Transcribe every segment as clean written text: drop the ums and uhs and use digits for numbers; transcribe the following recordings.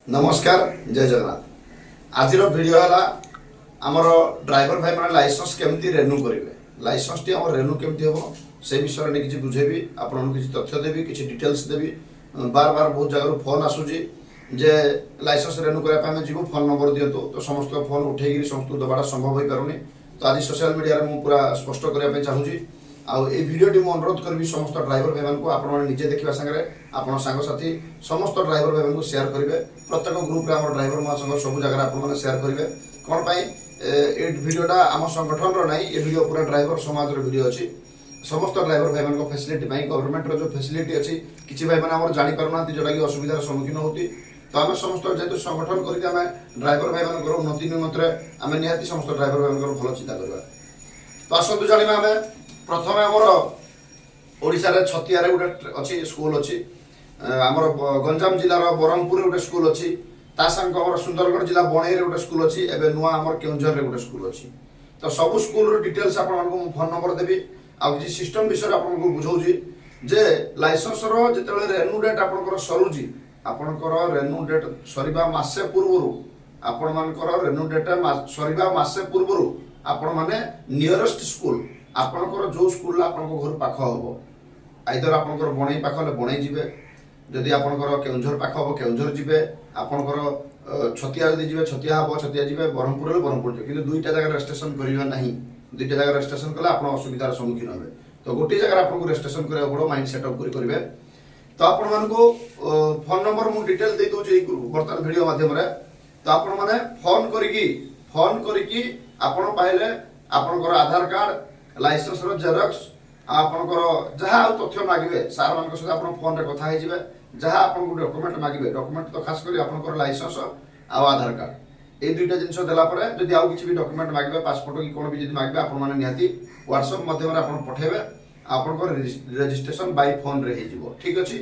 नमस्कार जय जगन्नाथ। आज वीडियो है आमर ड्राइवर भाई मैंने लाइसेंस केमती रेन्यू करेंगे लाइसेंस टी आम रेन्यू केमती हम से विषय में किसी बुझेबी आपन किसी तथ्य देवी किसी डिटेल्स देवी। बार बार बहुत जगह फोन आसूजी जे लाइसेंस रेन्यू करने जीव फोन नंबर दिंतु तो समस्त फोन उठेगी समस्त दबाटा संभव हो पारुनी। तो आज सोशल मीडिया रे पूरा स्पष्ट करने चाहूँगी आउ ए भिडियोटी मु अनुरोध करी समस्त ड्राइवर भाई को आपण निजे देखा सांगे आपण सांगसाथी समस्त ड्राइवर भाई को शेयर करेंगे। प्रत्येक ग्रुप रे आम ड्राइवर मान सब जगह आप शेयर करेंगे कौन पाई ए भिडियोटा आम संगठन रो नहीं ए भिडियो पूरा ड्राइवर समाज रो भिडियो अच्छी समस्त ड्राइवर भाई मान फैसिलिटी गवर्नमेंट रो जो फैसिलिटी अच्छी किसी भाई मैंने आम जानी पारना जोटा कि असुविधार सम्मुखीन होती। तो आम समस्त जेहतु संगठन करके आम ड्राइवर भाई मान उन्नति निमंत्रे आम निहाती समस्त ड्राइवर भाई भल चिंता करवा। तो आसतु जाना आम प्रथम आमर ओडिशा रे छतिया रे गोटे अच्छी स्कूल अच्छी आमर गंजाम जिलार ब्रह्मपुर गोटे स्कूल अच्छी ता संग आमर सुंदरगढ़ जिला बणई रे गोटे स्कूल अच्छी एबे नुआ आमर केउंझर रे गोटे स्कूल अच्छी। तो सब स्कूल रो डिटेल्स आपण मानकु फोन नंबर देबी आ कि सिस्टम विषय आपण को बुझौजी जे लाइसेंस रो जेतेले रेन्यू डेट आपनकर सरुजी आपनकर रेन्यू डेट सरीबा मासे पूर्वरु आपण मानकर रेन्यू डेट सरीबा मासे पूर्वरु आपण माने नियरेस्ट स्कूल आपनकर जो स्कूल आपनको घर पाख हम आइदर आपनकर बणई पाख ले बणई जिबे जदि आपनकर केउंझर पाख हम केउंझर जिबे आपनकर छतिया जदि जिबे छतिया हम छतिया जिबे ब्रह्मपुर ले ब्रह्मपुर जिबे किंतु दुईटा जगह रजिस्ट्रेशन करिवा नहीं दुईटा जगह रजिस्ट्रेशन कले आपन असुविधार सम्मुखीन होबे। तो गोटे जगह आपनको रजिस्ट्रेशन करिया बडो माइंड सेटअप करिवे। तो आपण मानको फोन नंबर मु डिटेल दे दउ जे वर्तमान वीडियो माध्यम रे तो आपण माने फोन करिकी आपण पाइले आपनकर आधार कार्ड लाइसेंस रो जेरॉक्स आपनकर जहाँ तथ्य मागिबे सार मान सहित आप फोन रे कथा होइजिबे जहाँ आपन डॉक्यूमेंट मागिबे डॉक्यूमेंट तो खास करी आपनकर लाइसेंस आ आधार कार्ड ए दुईटा जिनस देला परे जदि आउ किछि भी डॉक्यूमेंट मागिबे पासपोर्ट कि कोन भी जदि मागिबे आपन माने निहाती व्हाट्सएप माध्यम रे आपन पठेबे आपनकर रजिस्ट्रेशन बाय फोन रे हेजिबो। ठीक अछि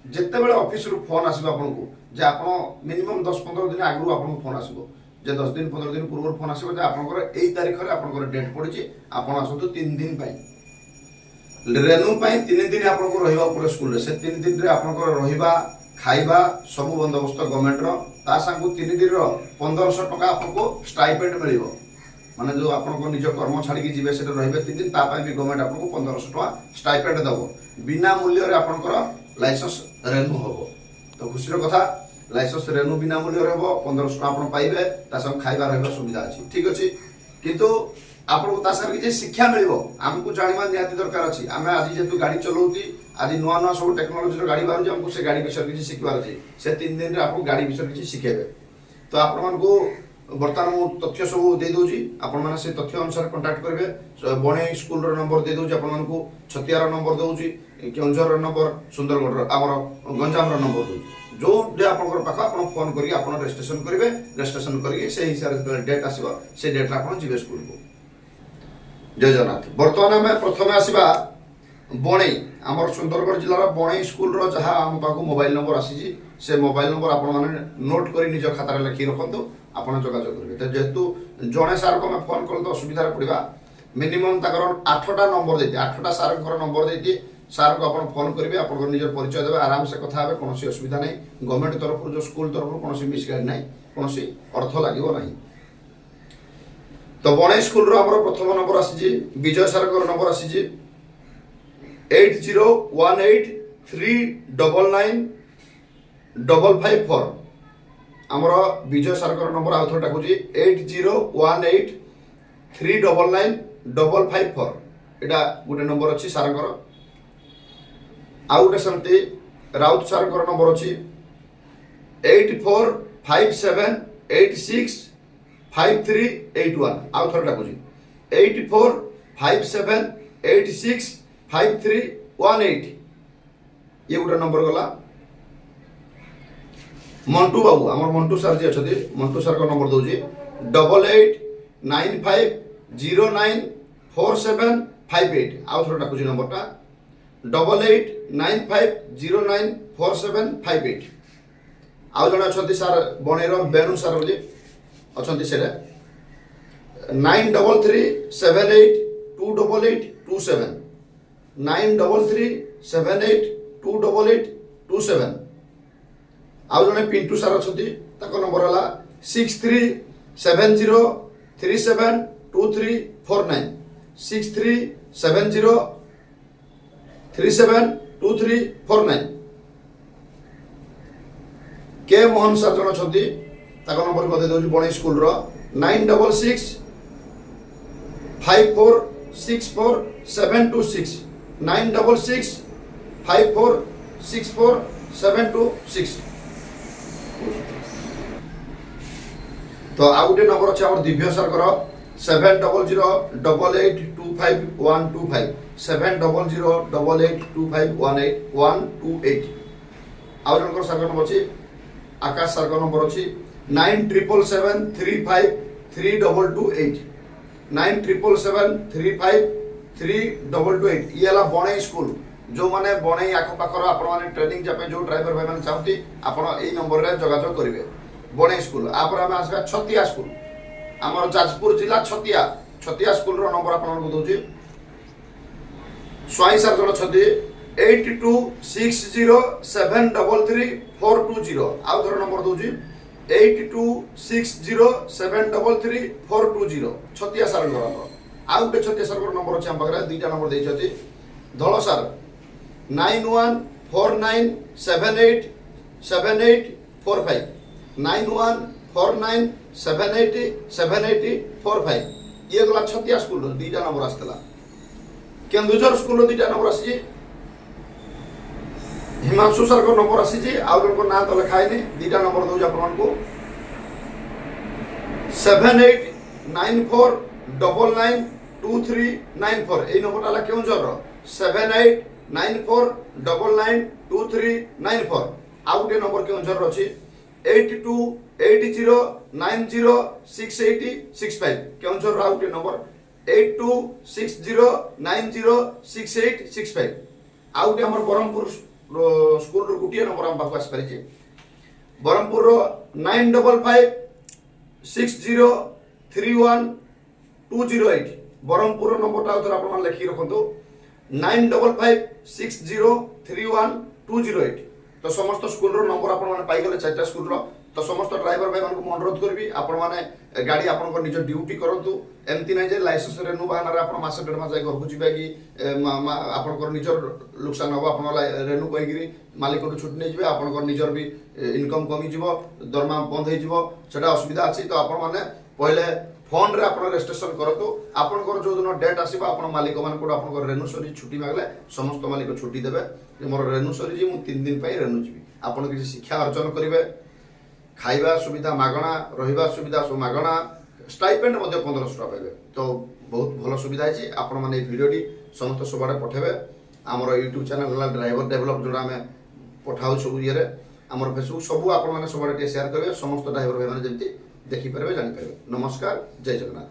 जेते बेले ऑफिस रु फोन आसीबो आपनको जे आपन मिनिमम 10-15 दिन आगु आपन फोन आसीबो जे 10 दिन 15 दिन पूर्व फोन आसीबो जे आपनकर एई तारिख रे आपनकर डेट पड़िछि आपन आसतु 3 दिन पई रेन्यू पाई 3 दिन आपको रहिबा पड़े स्कूल रे से 3 दिन रे आपनकर रहिबा खाइबा सब बंदोबस्त गवर्नमेंट रो ता संगु 3 दिन रो 1500 टका आपको स्टाइपेंड मिलिबो माने जो आपनको निज कर्म छाड़ी की जीवे से रहिबे 3 दिन ता पाई भी गवर्नमेंट आपको 1500 टका स्टाइपेंड दबो बिना मूल्य रे आपनकर लाइसेंस रेन्यू होबो। तो खुशी रो कथा लाइसेंस रेन्यू बिना मूल्य रे होबो 1500 टका आपन पाइबे ता संग खाइबा रहबा सुविधा अछि। ठीक अछि किंतु आपको तासर कि शिक्षा मिलिबो हमको जानिबा निहाती दरकार अछि। आमे आज जेतु गाड़ी चलौती आज नुआ नुआ सब टेक्नोलॉजी रो गाड़ी बारू हमको से गाड़ी विषय किछि सिखबार अछि से 3 दिन रे आपको गाड़ी विषय किछि सिखेबे। तो आपण मन को वर्तमान मु तथ्य सब दे दोजी आपण माने से तथ्य अनुसार कांटेक्ट करबे। बणे स्कूल रो नंबर दे दोजी आपण मन को छतिया रो नंबर दोजी केउंझर रो नंबर सुंदरगढ़ रो हमर गंजाम रो नंबर दोजी जो डे आपनकर पाख आपण फोन करी आपण रजिस्ट्रेशन करिवे रजिस्ट्रेशन करी से हिसाब डेट आसीबो से डेट रे आपण जिवे स्कूल को। जय जगन्नाथ। बर्तमान आम प्रथम आसवा बणई आमर सुंदरगढ़ जिलार बणई स्कूल रो जहाँ आम पाक मोबाइल नंबर आसी से मोबाइल नंबर आपण माने नोट करी निज खाता लिखि रखु आपन जोगाजोग करेंगे। तो जेहेतु जड़े सार को फोन कल तो असुविधा पड़ा मिनिमम तक 8टा नंबर देती 8टा सार नंबर देती सार को आप फोन करेंगे आप निज परिचय देवे आराम से कथा हे कौन असुविधा नहीं गवर्नमेंट तरफ जो स्कूल तरफ कौन मिसगाइड ना कौन अर्थ लगे ना। तो बणई स्कूल रो हमर प्रथम नंबर आसी विजय सार को नंबर आसी 8018399554 हमर विजय सार को नंबर आउ थोड़ा डाकुची 8018399554 एटा गोटे नंबर अछि सार को आउ गोटे सेमती राउत सार को नंबर अछि 8457865381 आउ थोड़ा डाकुची 8457865318 ये गोटे नंबर गला। मंटू बाबू आम मंटू सार जी अच्छा मंटू सार का नंबर दूसरी 8895094758 आउ थोड़ा डाकुची नंबरटा 8895094758 आउ जन अच्छा सार बणईर बेणु सार बोली अच्छा से 9337828827 9337828827 आउ जने पिंटू सार अछंती ताको नंबर हला 6370372349 6370372349 के मोहन सर जन अछंती ताको नंबर मते दउची बणे स्कूल रो 9665464726 9665464726 तो आउ गोटे नंबर अच्छे आम दिव्य सर 7008825125 7008825128 आउ जन सर नंबर अच्छी आकाश सर नंबर अच्छी 9777353228 9777353228 ये बणई स्कूल जो माने बणई आखपाखर आपण माने ट्रेनिंग जापे जो ड्राइवर भाई माने चाहती आपण एई नंबर रे जोगाजोग करिवे बणई स्कूल आपर हम आसबा छतिया स्कूल हमर जाजपुर जिला छतिया स्कूल रो नंबर आपण को दोची स्वाई सर जण छति 8260733420 आउ धर नंबर दोची 8260733420 छतिया सर घर आउ के छतिया सर नंबर अछि हम पाखरे दुईटा नंबर देइ छथि धळ सर 9149787845 9149787845 ये गला छतिया स्कूल रो दुईटा नंबर आस्तला केंदुझर स्कूल रो दुईटा नंबर आसी हिमांशु सर को नंबर आसी आउ जन को ना तो लिखाई नहीं दुईटा नंबर दउ आपण को 7894992394 ए नंबर ला केउंझर रो 7894992394 आउ के नंबर केउंझर रो अछि 8280906865 केउंझर रो आउ के नंबर 8260906865 आउ के हमर बरहमपुर स्कूल रो गुटिया नंबर हम पास आसी परिचे बरहमपुर रो 9556031208 बरहमपुर रो नंबर ता उधर आपण लिखि रखंतो 9556031208 तो समस्त स्कूल रो नंबर आपण माने पाई गले चारटा स्कूल रो तो समस्त ड्राइवर भाई मानको अनुरोध करबी आपण माने गाड़ी आपण को निज ड्यूटी करंतु एमती नै जे लाइसेंस रेन्यू बहाना रे आपण मास डेढ़ मास जाय घर को जिबा कि आपण को निजर नुकसान हो आपण रेन्यू कहि गिरी मालिक को छुट्टी नै जिबे आपण को निजर भी इनकम कमी जिवो दरमा बंद हे जिवो सेटा असुविधा अछि तो आपण माने पहिले फोन रे आपण रजिस्ट्रेशन करतो आपण को जो दिन डेट आसीबा आपण मालिक मान को आपण को रेन्यू सरी छुट्टी मागले समस्त मालिक छुट्टी देबे मोर रेन्यू सरी जी मु 3 दिन पई रेन्यू जिबी आपण किसी शिक्षा अर्जन करिवे खाइबा सुविधा मागणा रहिबा सुविधा सब मागणा स्टाइपेंड मध्ये 1500 टका पाइबे तो बहुत भलो सुविधा अछि आपण माने वीडियोटी समस्त सबडे पठेबे हमर YouTube चैनल हला ड्राइवर डेवलप जोडा में पठाउ सब ये हमर फेसबुक सब आपण माने सबडे शेयर करबे समस्त ड्राइवर भाई माने जेंति देखि परबे जानि परबे नमस्कार जय जगन्नाथ।